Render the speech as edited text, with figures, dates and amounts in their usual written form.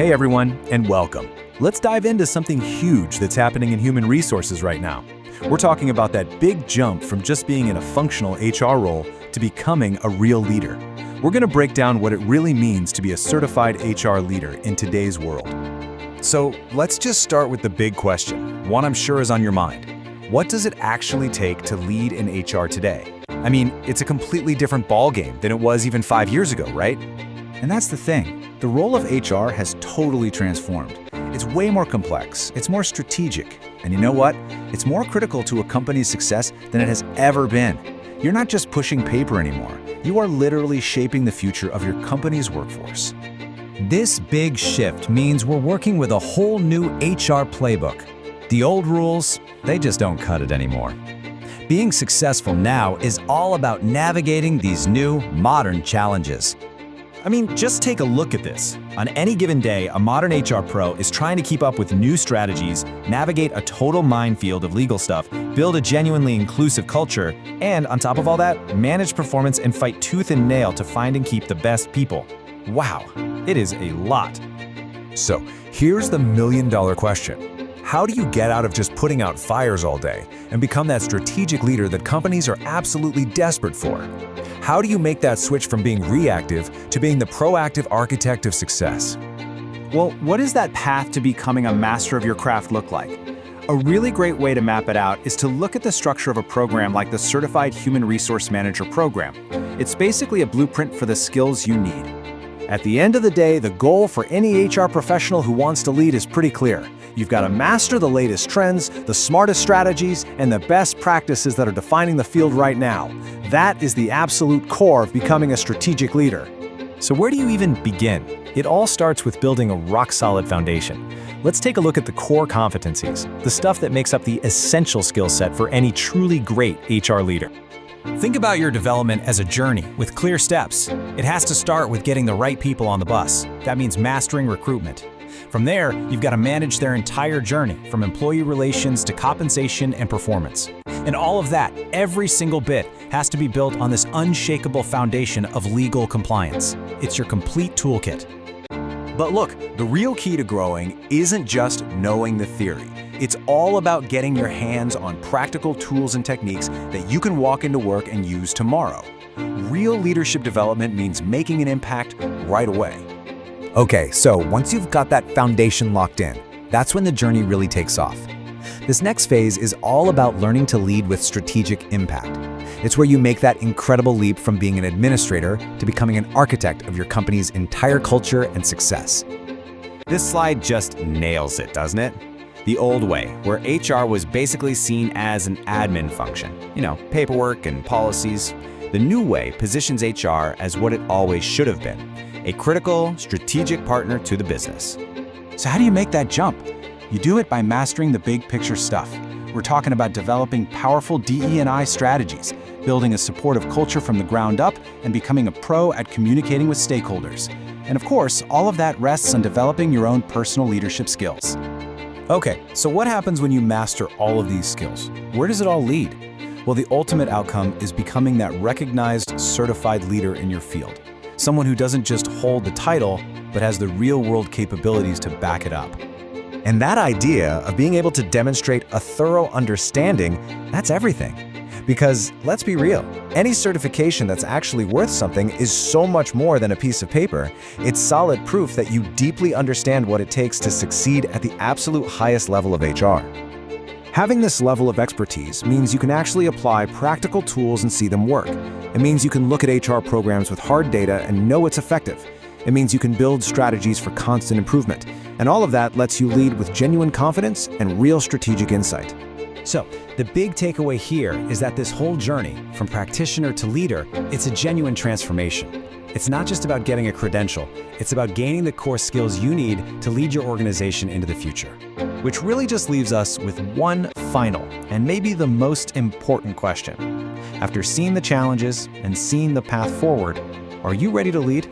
Hey everyone, and welcome. Let's dive into something huge that's happening in human resources right now. We're talking about that big jump from just being in a functional HR role to becoming a real leader. We're going to break down what it really means to be a certified HR leader in today's world. So let's just start with the big question, one I'm sure is on your mind. What does it actually take to lead in HR today? I mean, it's a completely different ballgame than it was even 5 years ago, right? And that's the thing. The role of HR has totally transformed. It's way more complex, it's more strategic, and you know what? It's more critical to a company's success than it has ever been. You're not just pushing paper anymore. You are literally shaping the future of your company's workforce. This big shift means we're working with a whole new HR playbook. The old rules, they just don't cut it anymore. Being successful now is all about navigating these new, modern challenges. I mean, just take a look at this. On any given day, a modern HR pro is trying to keep up with new strategies, navigate a total minefield of legal stuff, build a genuinely inclusive culture, and on top of all that, manage performance and fight tooth and nail to find and keep the best people. Wow, it is a lot. So, here's the million-dollar question. How do you get out of just putting out fires all day and become that strategic leader that companies are absolutely desperate for? How do you make that switch from being reactive to being the proactive architect of success? Well, what does that path to becoming a master of your craft look like? A really great way to map it out is to look at the structure of a program like the Certified Human Resource Manager program. It's basically a blueprint for the skills you need. At the end of the day, the goal for any HR professional who wants to lead is pretty clear. You've got to master the latest trends, the smartest strategies, and the best practices that are defining the field right now. That is the absolute core of becoming a strategic leader. So where do you even begin? It all starts with building a rock-solid foundation. Let's take a look at the core competencies, the stuff that makes up the essential skill set for any truly great HR leader. Think about your development as a journey with clear steps. It has to start with getting the right people on the bus. That means mastering recruitment. From there, you've got to manage their entire journey, from employee relations to compensation and performance. And all of that, every single bit, has to be built on this unshakable foundation of legal compliance. It's your complete toolkit. But look, the real key to growing isn't just knowing the theory. It's all about getting your hands on practical tools and techniques that you can walk into work and use tomorrow. Real leadership development means making an impact right away. Okay, so once you've got that foundation locked in, that's when the journey really takes off. This next phase is all about learning to lead with strategic impact. It's where you make that incredible leap from being an administrator to becoming an architect of your company's entire culture and success. This slide just nails it, doesn't it? The old way, where HR was basically seen as an admin function, paperwork and policies. The new way positions HR as what it always should have been, a critical, strategic partner to the business. So how do you make that jump? You do it by mastering the big picture stuff. We're talking about developing powerful DE&I strategies, building a supportive culture from the ground up, and becoming a pro at communicating with stakeholders. And of course, all of that rests on developing your own personal leadership skills. Okay, so what happens when you master all of these skills? Where does it all lead? Well, the ultimate outcome is becoming that recognized, certified leader in your field. Someone who doesn't just hold the title, but has the real-world capabilities to back it up. And that idea of being able to demonstrate a thorough understanding, that's everything. Because let's be real, any certification that's actually worth something is so much more than a piece of paper. It's solid proof that you deeply understand what it takes to succeed at the absolute highest level of HR. Having this level of expertise means you can actually apply practical tools and see them work. It means you can look at HR programs with hard data and know it's effective. It means you can build strategies for constant improvement. And all of that lets you lead with genuine confidence and real strategic insight. So, the big takeaway here is that this whole journey, from practitioner to leader, it's a genuine transformation. It's not just about getting a credential, it's about gaining the core skills you need to lead your organization into the future. Which really just leaves us with one final, and maybe the most important question. After seeing the challenges and seeing the path forward, are you ready to lead?